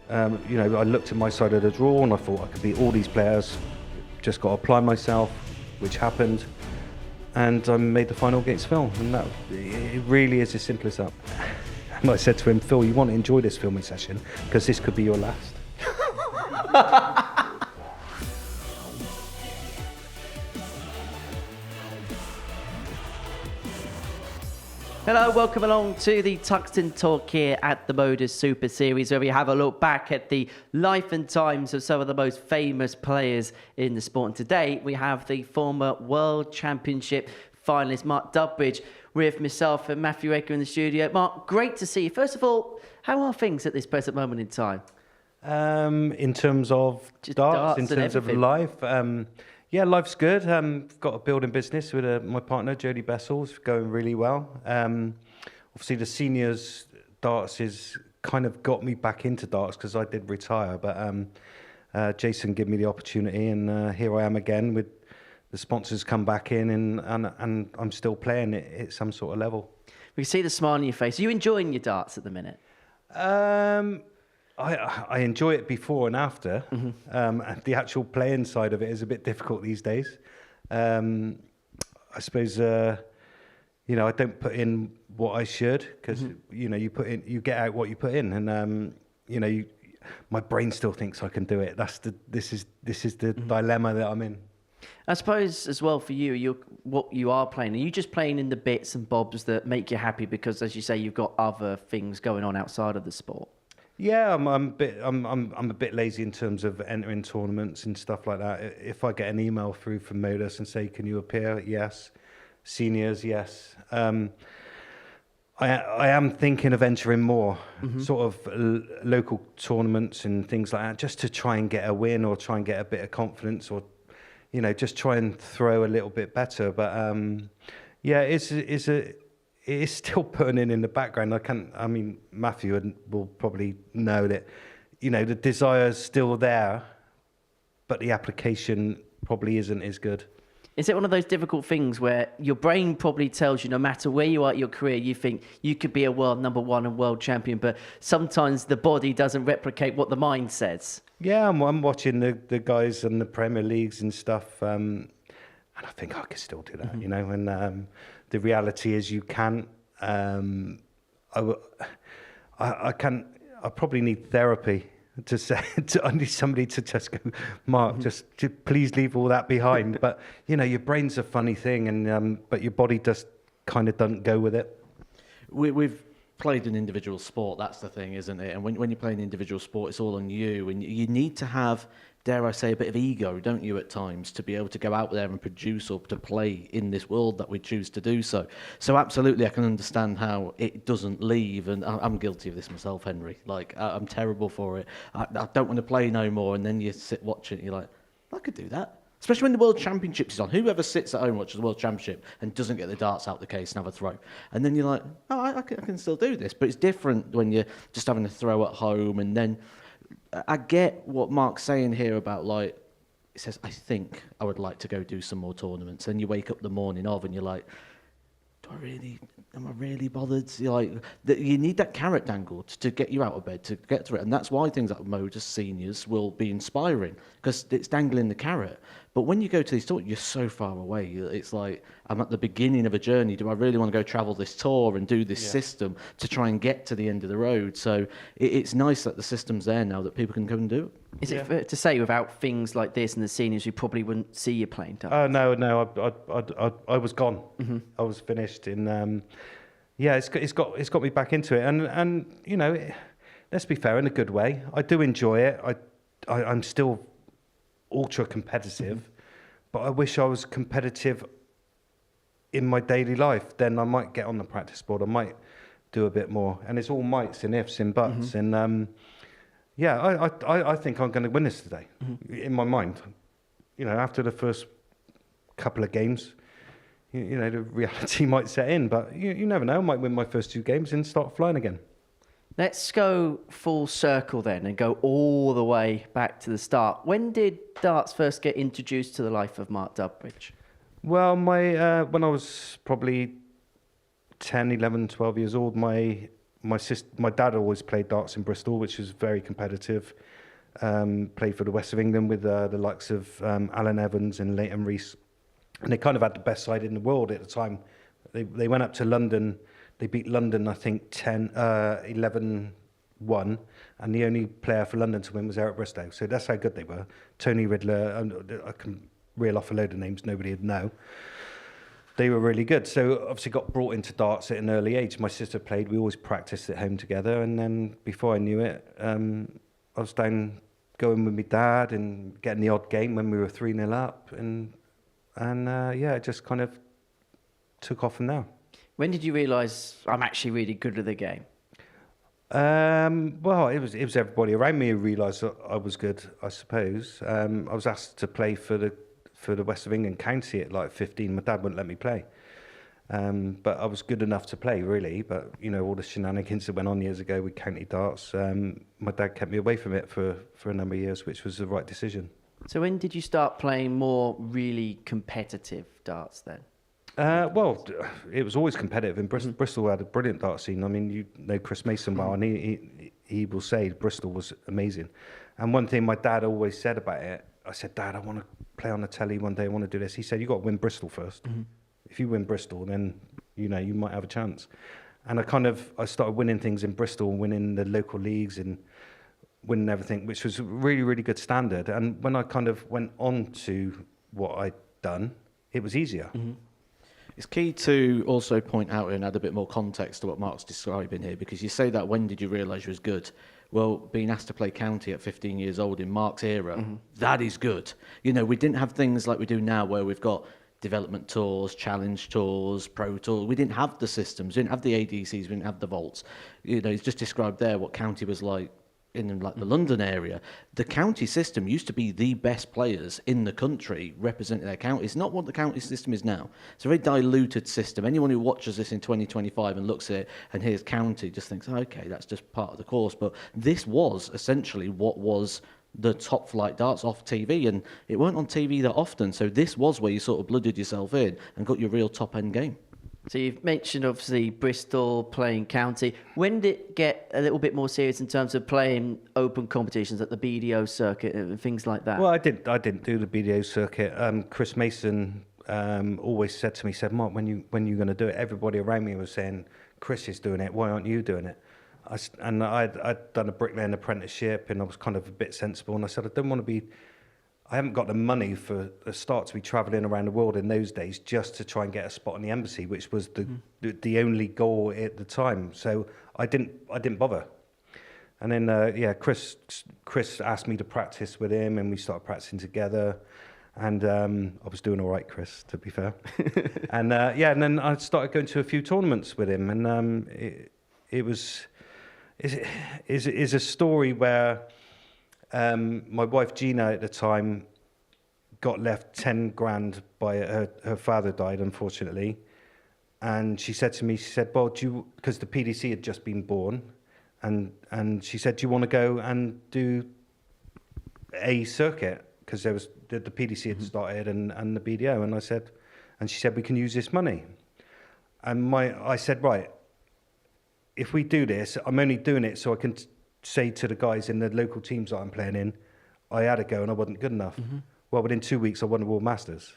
I looked at my side of the draw and I thought I could beat all these players. Just got to apply myself, which happened, and I made the final against Phil. And it really is as simple as that. And I said to him, Phil, you want to enjoy this filming session because this could be your last. Hello, welcome along to the Tungsten Talk here at the MODUS Super Series, where we have a look back at the life and times of some of the most famous players in the sport. And today we have the former World Championship finalist, Mark Dudbridge, with myself and Matthew Edgar in the studio. Mark, great to see you. First of all, how are things at this present moment in time? In terms of darts, in terms of life, yeah, life's good. Got a building business with my partner, Jodie Bessel's, going really well. Obviously, the seniors darts is kind of got me back into darts because I did retire. But Jason gave me the opportunity, and here I am again with the sponsors come back in, and I'm still playing it at some sort of level. We can see the smile on your face. Are you enjoying your darts at the minute? I enjoy it before and after. And the actual playing side of it is a bit difficult these days. I suppose I don't put in what I should because you get out what you put in, and my brain still thinks I can do it. This is the dilemma that I'm in. I suppose as well for you, what you are playing, are you just playing in the bits and bobs that make you happy because, as you say, you've got other things going on outside of the sport? Yeah, I'm a bit lazy in terms of entering tournaments and stuff like that. If I get an email through from MODUS and say, "Can you appear?" Yes. Seniors, yes. I am thinking of entering more sort of local tournaments and things like that, just to try and get a win or try and get a bit of confidence, or just try and throw a little bit better. But yeah, it is still putting in the background. Matthew will probably know that, the desire's still there, but the application probably isn't as good. Is it one of those difficult things where your brain probably tells you no matter where you are at your career, you think you could be a world number one and world champion, but sometimes the body doesn't replicate what the mind says? Yeah, I'm watching the guys in the Premier Leagues and stuff, and I think I could still do that, and the reality is you can't. I probably need therapy to say. I need somebody to just go, Mark, just please leave all that behind. But your brain's a funny thing, and but your body just kind of doesn't go with it. We've played an individual sport. That's the thing, isn't it? And when you play an individual sport, it's all on you, and you need to have, dare I say, a bit of ego, don't you, at times, to be able to go out there and produce or to play in this world that we choose to do so. So absolutely, I can understand how it doesn't leave, and I'm guilty of this myself, Henry. Like, I'm terrible for it. I don't want to play no more, and then you sit watching it, you're like, I could do that. Especially when the World Championships is on. Whoever sits at home and watches the World Championship and doesn't get the darts out the case and have a throw? And then you're like, oh, I can still do this. But it's different when you're just having a throw at home. And then I get what Mark's saying here about, like, he says, I think I would like to go do some more tournaments. And you wake up the morning of and you're like, am I really bothered? You're like, you need that carrot dangled to get you out of bed, to get through it. And that's why things like MODUS Seniors will be inspiring, because it's dangling the carrot. But when you go to these tours, you're so far away. It's like, I'm at the beginning of a journey. Do I really want to go travel this tour and do this system to try and get to the end of the road? So it's nice that the system's there now that people can come and do it. Is it fair to say without things like this and the seniors, we probably wouldn't see you playing darts? No, I was gone. I was finished. It's got me back into it, and let's be fair, in a good way. I do enjoy it. I'm still ultra competitive, but I wish I was competitive in my daily life. Then I might get on the practice board. I might do a bit more, and it's all mights and ifs and buts, and. I think I'm going to win this today, in my mind. After the first couple of games, the reality might set in, but you never know. I might win my first two games and start flying again. Let's go full circle then and go all the way back to the start. When did darts first get introduced to the life of Mark Dudbridge? Well, when I was probably 10, 11, 12 years old, my my dad always played darts in Bristol, which was very competitive. Played for the West of England with the likes of Alan Evans and Leighton Rees, and they kind of had the best side in the world at the time. They went up to London. They beat London, I think, 11-1, and the only player for London to win was Eric Bristow. So that's how good they were. Tony Riddler, I can reel off a load of names nobody would know. They were really good. So obviously got brought into darts at an early age. My sister played. We always practiced at home together. And then before I knew it, I was down going with my dad and getting the odd game when we were 3-0 up. And it just kind of took off from there. When did you realise I'm actually really good at the game? Well, it was everybody around me who realised that I was good, I suppose. I was asked to play for the West of England county at like 15. My dad wouldn't let me play. But I was good enough to play, really. But, all the shenanigans that went on years ago with county darts, my dad kept me away from it for a number of years, which was the right decision. So when did you start playing more really competitive darts then? Well, it was always competitive. In Bristol had a brilliant dart scene. I mean, you know Chris Mason well, and he will say Bristol was amazing. And one thing my dad always said about it, I said, Dad, I want to play on the telly one day. I want to do this. He said, you got to win Bristol first. Mm-hmm. If you win Bristol, then you might have a chance. And I started winning things in Bristol, winning the local leagues and winning everything, which was a really, really good standard. And when I kind of went on to what I'd done, it was easier. Mm-hmm. It's key to also point out and add a bit more context to what Mark's describing here, because you say that when did you realise you was good? Well, being asked to play county at 15 years old in Mark's era, that is good. We didn't have things like we do now where we've got development tours, challenge tours, pro tours. We didn't have the systems, we didn't have the ADCs, we didn't have the vaults. It's just described there what county was like in like the London area. The county system used to be the best players in the country representing their county. It's not what the county system is now. It's a very diluted system. Anyone who watches this in 2025 and looks at it and hears county just thinks, oh, okay, that's just part of the course. But this was essentially what was the top flight darts off TV, and it weren't on TV that often. So this was where you sort of blooded yourself in and got your real top end game. So you've mentioned, obviously, Bristol, playing county. When did it get a little bit more serious in terms of playing open competitions at the BDO circuit and things like that? Well, I didn't do the BDO circuit. Chris Mason always said to me, Mark, when you going to do it? Everybody around me was saying, Chris is doing it. Why aren't you doing it? I'd done a bricklaying apprenticeship, and I was kind of a bit sensible. And I said, I haven't got the money for a start to be travelling around the world in those days just to try and get a spot in the embassy, which was the only goal at the time. So I didn't bother. And then Chris asked me to practice with him, and we started practicing together. And I was doing all right, Chris, to be fair. and then I started going to a few tournaments with him, and is a story where. My wife Gina at the time got left 10 grand by her father died, unfortunately. And she said to me, well, because the PDC had just been born, and she said, do you want to go and do a circuit? Because there was the PDC had started and the BDO. And she said, we can use this money. And I said, right, if we do this, I'm only doing it so I can say to the guys in the local teams that I'm playing in, I had a go and I wasn't good enough. Mm-hmm. Well, within 2 weeks, I won the World Masters.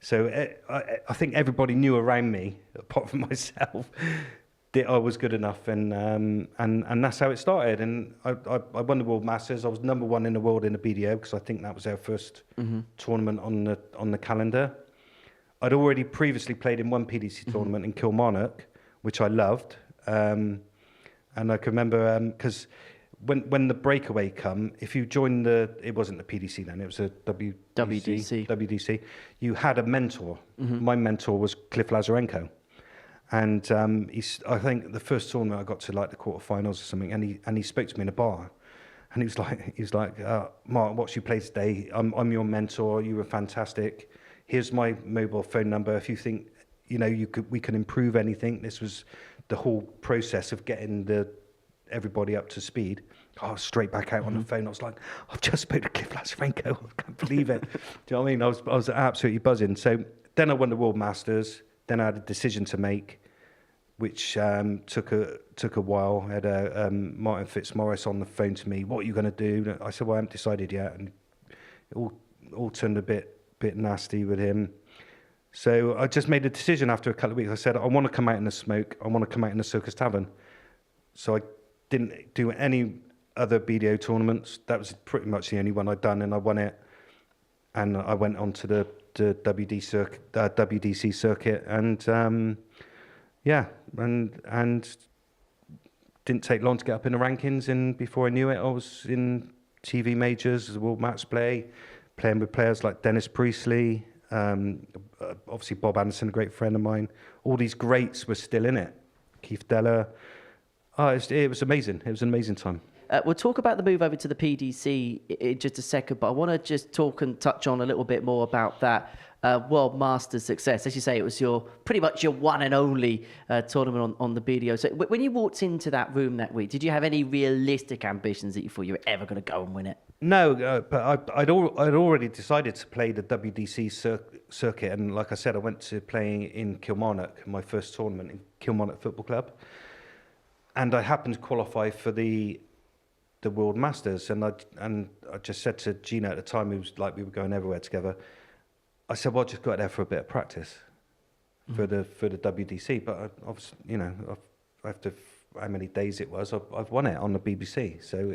So I think everybody knew around me, apart from myself, that I was good enough, and that's how it started. And I won the World Masters. I was number one in the world in the BDO because I think that was our first tournament on the calendar. I'd already previously played in one PDC tournament in Kilmarnock, which I loved. And I can remember, because when the breakaway come, if you joined it wasn't the PDC then, it was a WDC. You had a mentor. Mm-hmm. My mentor was Cliff Lazarenko. And I think the first tournament I got to like the quarterfinals or something, and he spoke to me in a bar. And he was like, Mark, watch you play today. I'm your mentor. You were fantastic. Here's my mobile phone number. If you think, we can improve anything. This was the whole process of getting everybody up to speed. I was straight back out on the phone. I was like, I've just spoke to Cliff Lazarenko. I can't believe it. Do you know what I mean? I was absolutely buzzing. So then I won the World Masters. Then I had a decision to make. which took a while. I had Martin Fitzmaurice on the phone to me. What are you going to do? I said, well, I haven't decided yet, and it all turned a bit nasty with him. So I just made a decision after a couple of weeks. I said, I want to come out in the smoke. I want to come out in the Circus Tavern. So I didn't do any other BDO tournaments. That was pretty much the only one I'd done, and I won it. And I went on to the WDC circuit, and and didn't take long to get up in the rankings. And before I knew it, I was in TV majors, as a world match play, playing with players like Dennis Priestley, obviously Bob Anderson, a great friend of mine. All these greats were still in it. Keith Deller. Oh, it was amazing. It was an amazing time. We'll talk about the move over to the PDC in just a second, but I want to just talk and touch on a little bit more about that World Masters success. As you say, it was pretty much your one and only tournament on the BDO. So when you walked into that room that week, did you have any realistic ambitions that you thought you were ever going to go and win it? No, but I'd already decided to play the WDC circuit, and like I said, I went to playing in Kilmarnock, my first tournament in Kilmarnock Football Club, and I happened to qualify for the World Masters, and I just said to Gina at the time, who was like, we were going everywhere together, I said, well, I'll just go out there for a bit of practice for the WDC, but obviously, you know, after how many days it was, I've won it on the BBC, so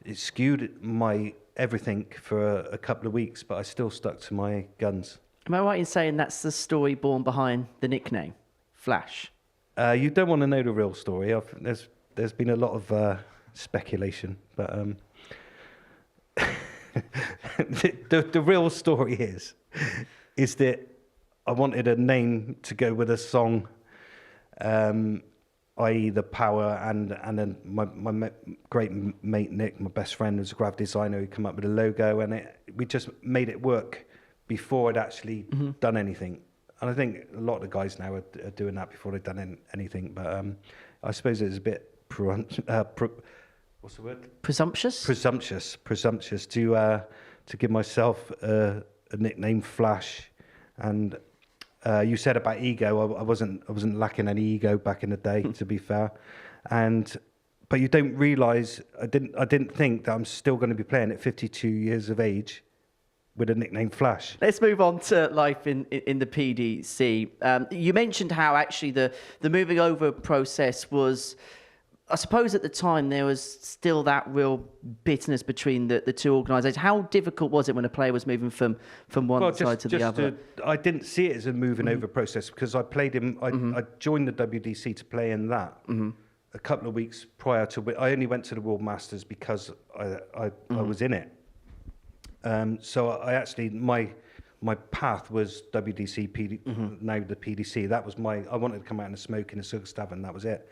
it skewed my everything for a couple of weeks, but I still stuck to my guns. Am I right in saying that's the story born behind the nickname, Flash? You don't want to know the real story. There's been a lot of speculation, but the real story is that I wanted a name to go with a song, i.e. The Power, and then my great mate Nick, my best friend, was a graphic designer who came up with a logo, and we just made it work before I'd actually done anything. And I think a lot of the guys now are doing that before they've done anything, but I suppose it was a bit what's the word? Presumptuous? Presumptuous to give myself a nickname, Flash. And you said about ego. I wasn't lacking any ego back in the day, to be fair. But you don't realise, I didn't think that I'm still going to be playing at 52 years of age with a nickname, Flash. Let's move on to life in the PDC. You mentioned how actually the moving over process was, I suppose at the time there was still that real bitterness between the two organisations. How difficult was it when a player was moving from one side to the other? I didn't see it as a moving over process, because I played him. I joined the WDC to play in that. A couple of weeks prior to, I only went to the World Masters because I was in it. So I actually, my path was WDC, now the PDC. That was I wanted to come out in the smoke in the Circus Tavern, that was it.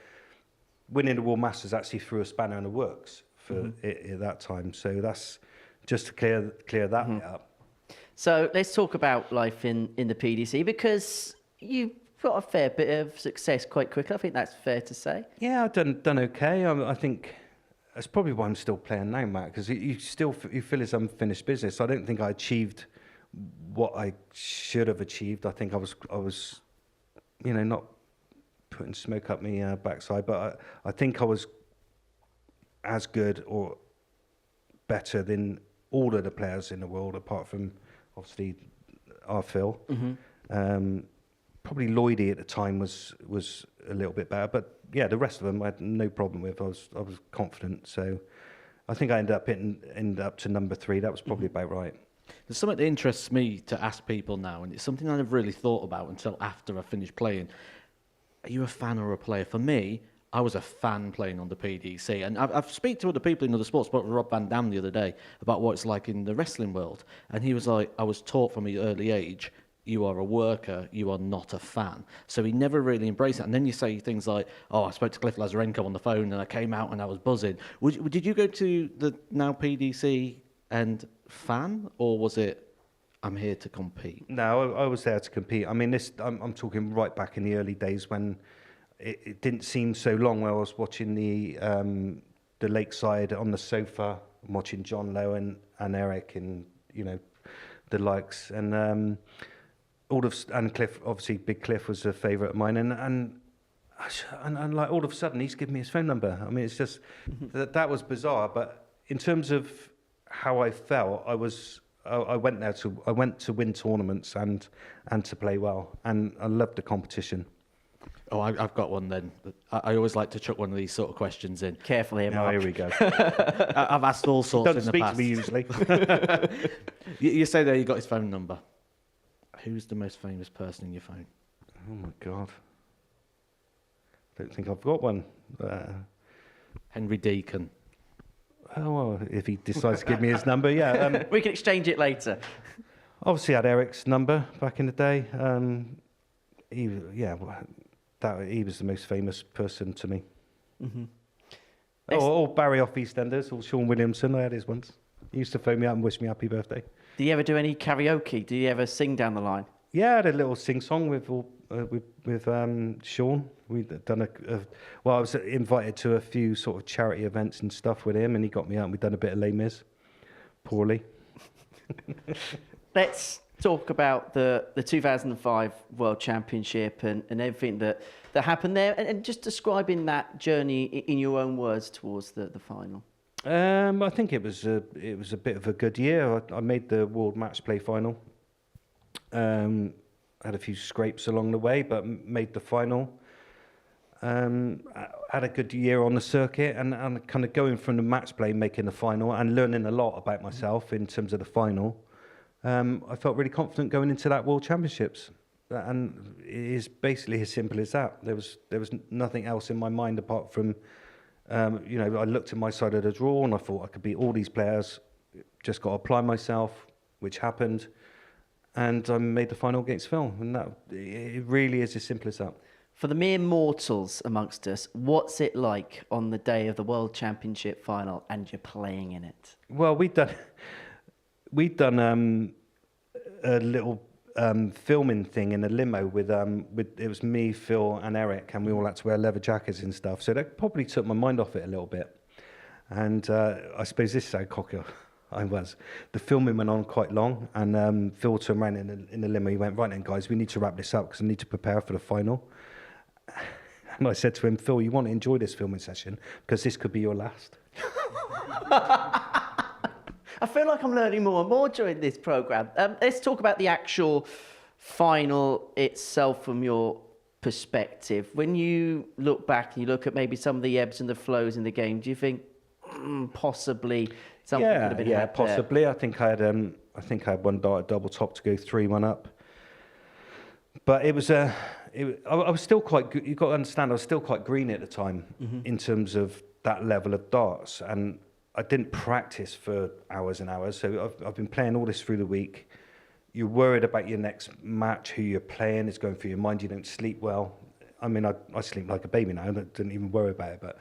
Winning the World Masters actually threw a spanner in the works for it at that time. So that's just to clear that bit up. So let's talk about life in the PDC, because you got a fair bit of success quite quickly. I think that's fair to say. Yeah, I've done okay. I think that's probably why I'm still playing now, Matt, because you feel it's unfinished business. I don't think I achieved what I should have achieved. I think I was, not putting smoke up my backside, but I think I was as good or better than all of the players in the world, apart from obviously our Phil. Probably Lloydie at the time was a little bit better, but yeah, the rest of them I had no problem with. I was confident, so I think I ended up to number 3. That was probably about right. There's something that interests me to ask people now, and it's something I never really thought about until after I finished playing. Are you a fan or a player? For me, I was a fan playing on the PDC, and I've spoken to other people in other sports, spoke to Rob Van Dam the other day about what it's like in the wrestling world, and he was like, I was taught from an early age, you are a worker, you are not a fan. So he never really embraced it. And then you say things like, oh, I spoke to Cliff Lazarenko on the phone and I came out and I was buzzing. Did you go to the now PDC and fan, or was it, I'm here to compete? No, I was there to compete. I mean, I'm talking right back in the early days when it didn't seem so long, when I was watching the Lakeside on the sofa, watching John Lowe and Eric and, the likes. And... and Cliff, obviously, Big Cliff was a favourite of mine, and And like all of a sudden he's given me his phone number. I mean, it's just that was bizarre. But in terms of how I felt, I went to win tournaments and to play well, and I loved the competition. Oh, I've got one then. I always like to chuck one of these sort of questions in. Careful here, Mark. Oh, here we go. I've asked all sorts in the Doesn't speak past. to me usually. You say there you got his phone number. Who's the most famous person in your phone? Oh my God. Don't think I've got one. Henry Deacon. Oh, well, if he decides to give me his number, yeah. We can exchange it later. Obviously, I had Eric's number back in the day. He was the most famous person to me. Mm-hmm. Or Barry off EastEnders, or Sean Williamson. I had his once. He used to phone me up and wish me happy birthday. Do you ever do any karaoke? Do you ever sing down the line? Yeah, I had a little sing-song with Sean. We'd done I was invited to a few sort of charity events and stuff with him, and he got me out and we'd done a bit of Les Mis. Poorly. Let's talk about the 2005 World Championship and everything that happened there, and just describing that journey in your own words towards the final. I think it was a bit of a good year. I made the World Match Play final. Had a few scrapes along the way, but made the final. Had a good year on the circuit, and kind of going from the match play, making the final, and learning a lot about myself in terms of the final. I felt really confident going into that World Championships, and it is basically as simple as that. There was nothing else in my mind apart from, I looked at my side of the draw and I thought I could beat all these players. Just got to apply myself, which happened, and I made the final against Phil, and it really is as simple as that. For the mere mortals amongst us, what's it like on the day of the World Championship final and you're playing in it? Well, we'd done a little filming thing in a limo with it was me, Phil, and Eric, and we all had to wear leather jackets and stuff. So that probably took my mind off it a little bit. And I suppose this is how cocky I was. The filming went on quite long, and Phil turned around in the limo. He went, "Right then, guys, we need to wrap this up because I need to prepare for the final." And I said to him, "Phil, you want to enjoy this filming session because this could be your last." I feel like I'm learning more and more during this programme. Let's talk about the actual final itself from your perspective. When you look back and you look at maybe some of the ebbs and the flows in the game, do you think possibly something could have been had possibly. There? I think I had one dart at double top to go 3-1 up. But I was still quite good. You've got to understand, I was still quite green at the time in terms of that level of darts, and I didn't practice for hours and hours. So I've been playing all this through the week. You're worried about your next match, who you're playing. It's going through your mind. You don't sleep well. I mean, I sleep like a baby now. I didn't even worry about it. But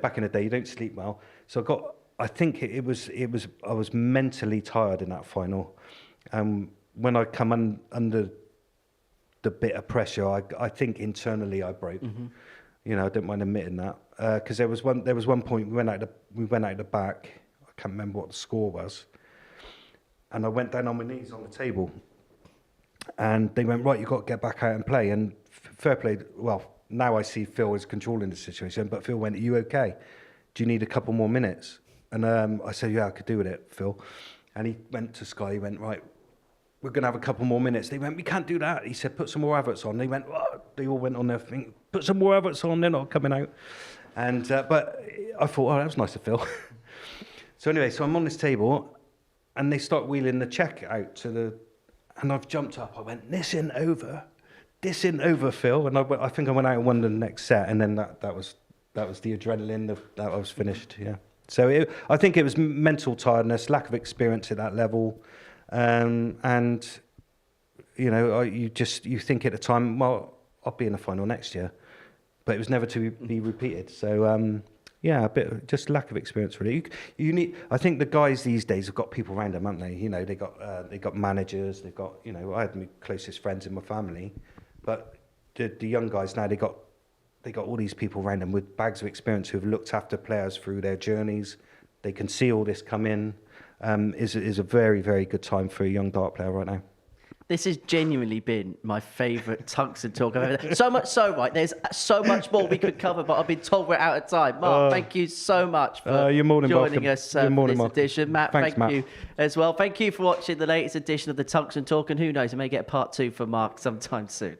back in the day, you don't sleep well. So I think I was mentally tired in that final. When I come under the bit of pressure, I think internally I broke. I don't mind admitting that, because there was one point we went out the back. I can't remember what the score was, and I went down on my knees on the table, and they went, "Right, you've got to get back out and play." And fair play. Well, now I see Phil is controlling the situation, but Phil went, "Are you okay? Do you need a couple more minutes?" And I said, "Yeah, I could do with it, Phil." And he went to Sky. He went, "Right, we're going to have a couple more minutes." They went, "We can't do that." He said, "Put some more adverts on." They went, "Oh." They all went on their thing, "Put some more adverts on, they're not coming out." And but I thought, "Oh, that was nice of Phil." So anyway, I'm on this table, and they start wheeling the check out and I've jumped up. I went, "This isn't over, Phil." And I think I went out and won the next set, and then that was the adrenaline that I was finished. Yeah. So I think it was mental tiredness, lack of experience at that level. And you think at the time, well, I'll be in the final next year, but it was never to be repeated. So a bit just lack of experience really. You need. I think the guys these days have got people around them, haven't they? They got managers. They've got I had my closest friends in my family, but the young guys now they got all these people around them with bags of experience who've looked after players through their journeys. They can see all this come in. Is a very, very good time for a young dart player right now. This has genuinely been my favourite Tungsten Talk I've ever done. So much so, right, there's so much more we could cover, but I've been told we're out of time. Mark, thank you so much for you're more than joining welcome. us for this edition. Matt, Thanks, thank Matt. you as well. Thank you for watching the latest edition of the Tungsten Talk, and who knows, I may get a part 2 for Mark sometime soon.